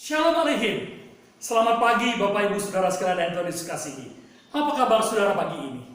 Shalom Aleichem. Selamat pagi Bapak Ibu Saudara sekalian yang Tuhan Yesus kasihi. Apa kabar saudara pagi ini?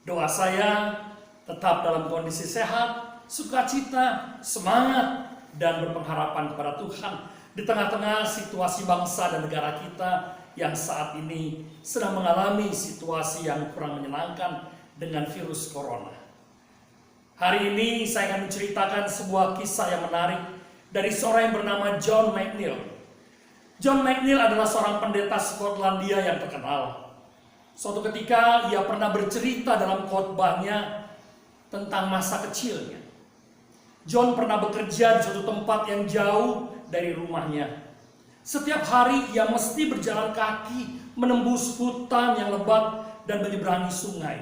Doa saya tetap dalam kondisi sehat, sukacita, semangat, dan berpengharapan kepada Tuhan di tengah-tengah situasi bangsa dan negara kita yang saat ini sedang mengalami situasi yang kurang menyenangkan dengan virus corona. Hari ini saya akan menceritakan sebuah kisah yang menarik dari seorang yang bernama John McNeill. John McNeill adalah seorang pendeta Skotlandia yang terkenal. Suatu ketika ia pernah bercerita dalam khotbahnya tentang masa kecilnya. John pernah bekerja di suatu tempat yang jauh dari rumahnya. Setiap hari ia mesti berjalan kaki menembus hutan yang lebat dan menyeberangi sungai.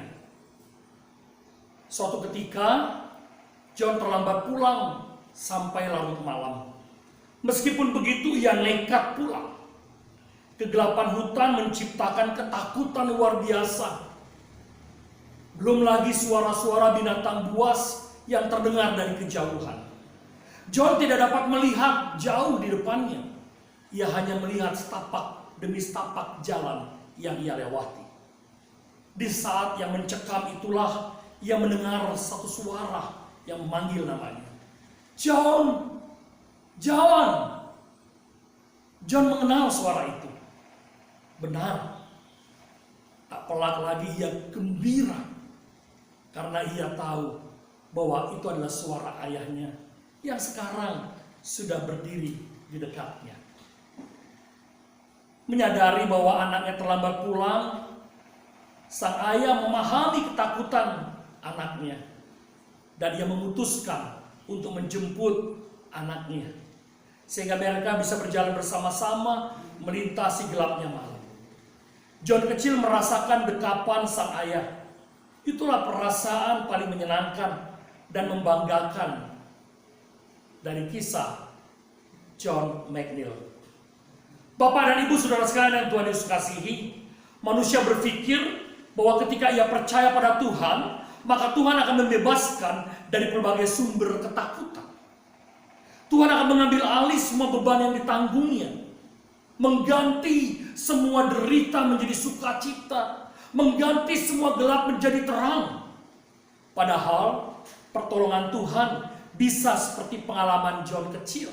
Suatu ketika John terlambat pulang sampai larut malam. Meskipun begitu ia nekat pulang. Kegelapan hutan menciptakan ketakutan luar biasa. Belum lagi suara-suara binatang buas yang terdengar dari kejauhan. John tidak dapat melihat jauh di depannya. Ia hanya melihat setapak demi setapak jalan yang ia lewati. Di saat yang mencekam itulah ia mendengar satu suara yang memanggil namanya. John! John! John mengenal suara itu. Benar. Tak pelak lagi ia gembira. Karena ia tahu bahwa itu adalah suara ayahnya yang sekarang sudah berdiri di dekatnya. Menyadari bahwa anaknya terlambat pulang, sang ayah memahami ketakutan anaknya. Dan ia memutuskan untuk menjemput anaknya. Sehingga mereka bisa berjalan bersama-sama melintasi gelapnya malam. John kecil merasakan dekapan sang ayah. Itulah perasaan paling menyenangkan dan membanggakan dari kisah John McNeill. Bapak dan Ibu saudara sekalian yang Tuhan Yesus kasihi, manusia berpikir bahwa ketika ia percaya pada Tuhan, maka Tuhan akan membebaskan dari berbagai sumber ketakutan. Tuhan akan mengambil alih semua beban yang ditanggungnya, mengganti semua derita menjadi sukacita, mengganti semua gelap menjadi terang. Padahal pertolongan Tuhan bisa seperti pengalaman John kecil.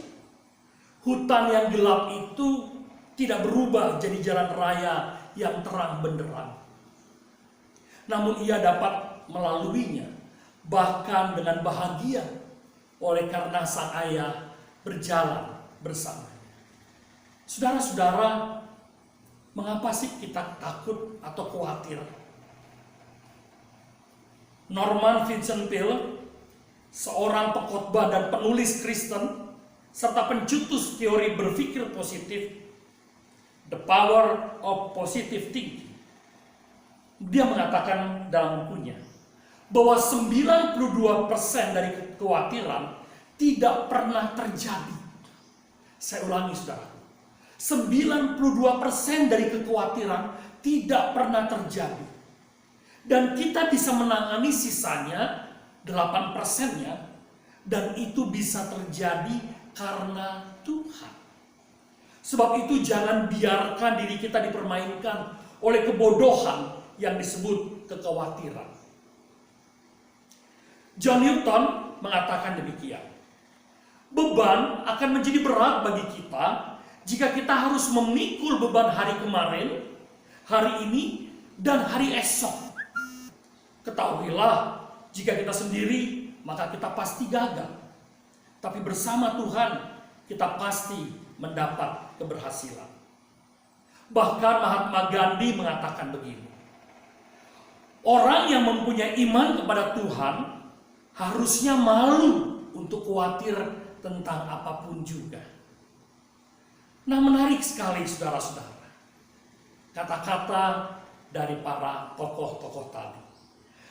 Hutan yang gelap itu tidak berubah jadi jalan raya yang terang benderang. Namun ia dapat melaluinya, bahkan dengan bahagia, oleh karena sang ayah berjalan bersamanya. Saudara-saudara, mengapa sih kita takut atau khawatir? Norman Vincent Peale, seorang pengkhotbah dan penulis Kristen, serta pencetus teori berpikir positif, The Power of Positive Thinking, dia mengatakan dalam bukunya bahwa 92% dari kekhawatiran tidak pernah terjadi. Saya ulangi saudara, 92% dari kekhawatiran tidak pernah terjadi. Dan kita bisa menangani sisanya 8%-nya, dan itu bisa terjadi karena Tuhan. Sebab itu jangan biarkan diri kita dipermainkan oleh kebodohan yang disebut kekhawatiran. John Newton mengatakan demikian. Beban akan menjadi berat bagi kita jika kita harus memikul beban hari kemarin, hari ini, dan hari esok. Ketahuilah, jika kita sendiri, maka kita pasti gagal. Tapi bersama Tuhan, kita pasti mendapat keberhasilan. Bahkan Mahatma Gandhi mengatakan begini. Orang yang mempunyai iman kepada Tuhan harusnya malu untuk khawatir tentang apapun juga. Nah, menarik sekali saudara-saudara kata-kata dari para tokoh-tokoh tadi.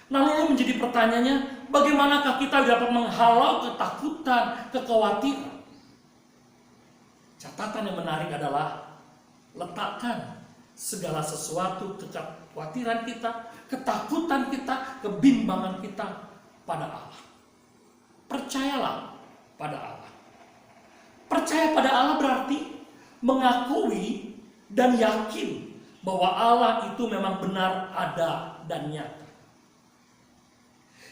Nah, lalu menjadi pertanyaannya, bagaimanakah kita dapat menghalau ketakutan, kekhawatiran? Catatan yang menarik adalah letakkan segala sesuatu, kekhawatiran kita, ketakutan kita, kebimbangan kita pada Allah. Percayalah pada Allah. Percaya pada Allah berarti mengakui dan yakin bahwa Allah itu memang benar ada dan nyata.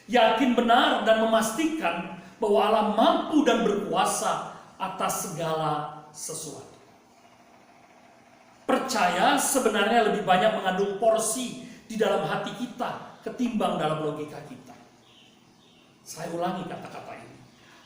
Yakin benar dan memastikan bahwa Allah mampu dan berkuasa atas segala sesuatu. Percaya sebenarnya lebih banyak mengandung porsi di dalam hati kita ketimbang dalam logika kita. Saya ulangi kata-kata ini.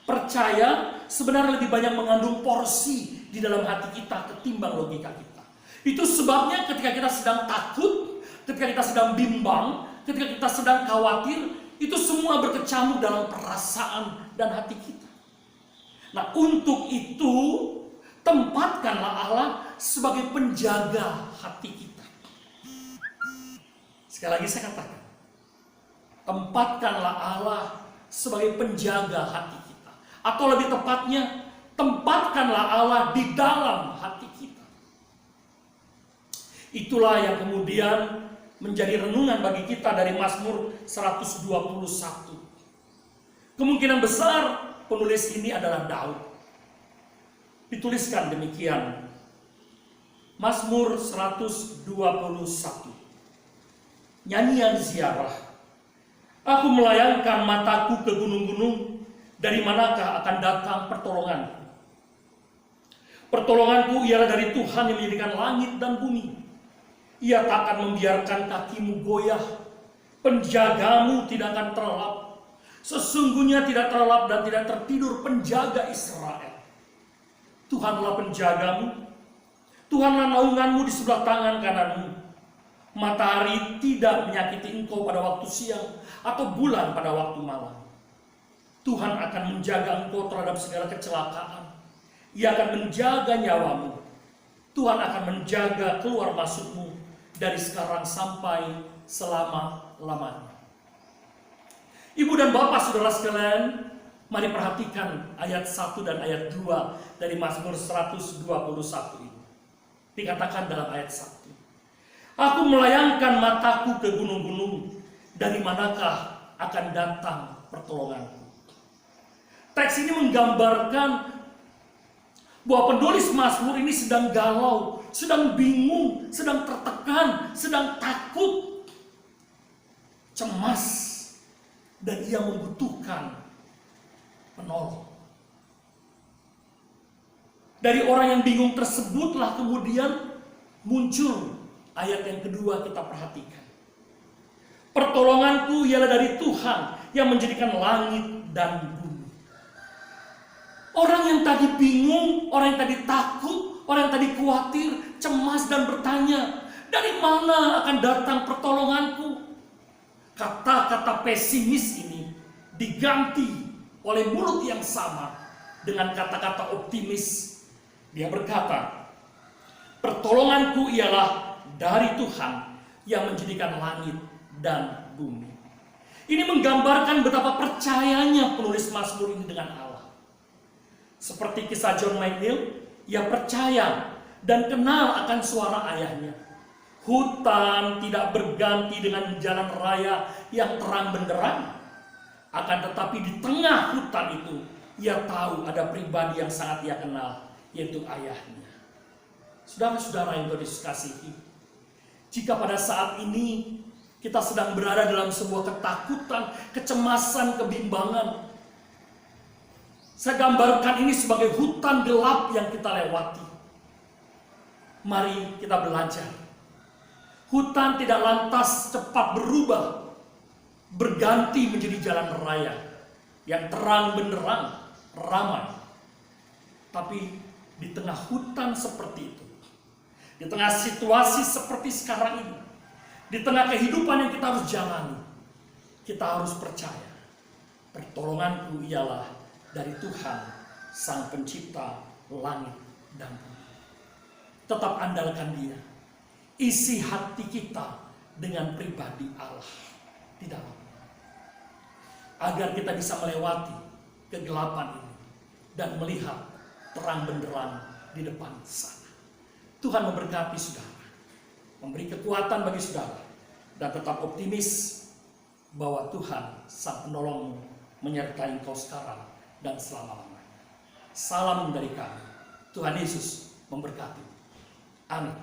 Percaya sebenarnya lebih banyak mengandung porsi di dalam hati kita ketimbang logika kita. Itu sebabnya ketika kita sedang takut, ketika kita sedang bimbang, ketika kita sedang khawatir, itu semua berkecamuk dalam perasaan dan hati kita. Nah, untuk itu tempatkanlah Allah sebagai penjaga hati kita. Sekali lagi saya katakan, tempatkanlah Allah sebagai penjaga hati kita. Atau lebih tepatnya, tempatkanlah Allah di dalam hati kita. Itulah yang kemudian menjadi renungan bagi kita dari Mazmur 121. Kemungkinan besar penulis ini adalah Daud. Dituliskan demikian. Mazmur 121. Nyanyian ziarah. Aku melayangkan mataku ke gunung-gunung, dari manakah akan datang pertolonganku? Pertolonganku ialah dari Tuhan yang menjadikan langit dan bumi. Ia tak akan membiarkan kakimu goyah. Penjagamu tidak akan terlelap. Sesungguhnya tidak terlelap dan tidak tertidur penjaga Israel. Tuhanlah penjagamu. Tuhanlah naunganmu di sebelah tangan kananmu. Matahari tidak menyakiti engkau pada waktu siang, atau bulan pada waktu malam. Tuhan akan menjaga engkau terhadap segala kecelakaan. Ia akan menjaga nyawamu. Tuhan akan menjaga keluar masukmu dari sekarang sampai selama-lamanya. Ibu dan bapak saudara sekalian, mari perhatikan ayat 1 dan ayat 2 dari Mazmur 121 ini. Dikatakan dalam ayat 1. Aku melayangkan mataku ke gunung-gunung, dari manakah akan datang pertolonganku? Teks ini menggambarkan bahwa penulis Mazmur ini sedang galau, sedang bingung, sedang tertekan, sedang takut, cemas, dan ia membutuhkan penolong. Dari orang yang bingung tersebutlah kemudian muncul ayat yang kedua, kita perhatikan. Pertolonganku ialah dari Tuhan yang menjadikan langit dan bumi. Orang yang tadi bingung, orang yang tadi takut, orang yang tadi khawatir, cemas dan bertanya, dari mana akan datang pertolonganku? Kata-kata pesimis ini diganti oleh mulut yang sama dengan kata-kata optimis. Dia berkata, pertolonganku ialah dari Tuhan yang menjadikan langit dan bumi. Ini menggambarkan betapa percayanya penulis Mazmur ini dengan Allah. Seperti kisah John McNeill, ia percaya dan kenal akan suara ayahnya. Hutan tidak berganti dengan jalan raya yang terang benderang. Akan tetapi di tengah hutan itu, ia tahu ada pribadi yang sangat ia kenal, yaitu ayahnya. Saudara-saudara yang dikasihi, jika pada saat ini kita sedang berada dalam sebuah ketakutan, kecemasan, kebimbangan, saya gambarkan ini sebagai hutan gelap yang kita lewati. Mari kita belajar. Hutan tidak lantas cepat berubah, berganti menjadi jalan raya yang terang benderang, ramai. Tapi di tengah hutan seperti itu, di tengah situasi seperti sekarang ini, di tengah kehidupan yang kita harus jalani, kita harus percaya pertolonganku ialah dari Tuhan, Sang Pencipta langit dan bumi. Tetap andalkan Dia. Isi hati kita dengan pribadi Allah di dalamnya, agar kita bisa melewati kegelapan ini dan melihat terang benderang di depan sana. Tuhan memberkati saudara, memberi kekuatan bagi saudara, dan tetap optimis bahwa Tuhan Sang Penolongmu menyertai engkau sekarang dan selama-lamanya. Salam dari kami. Tuhan Yesus memberkati. Amin.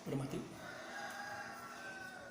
Bermati.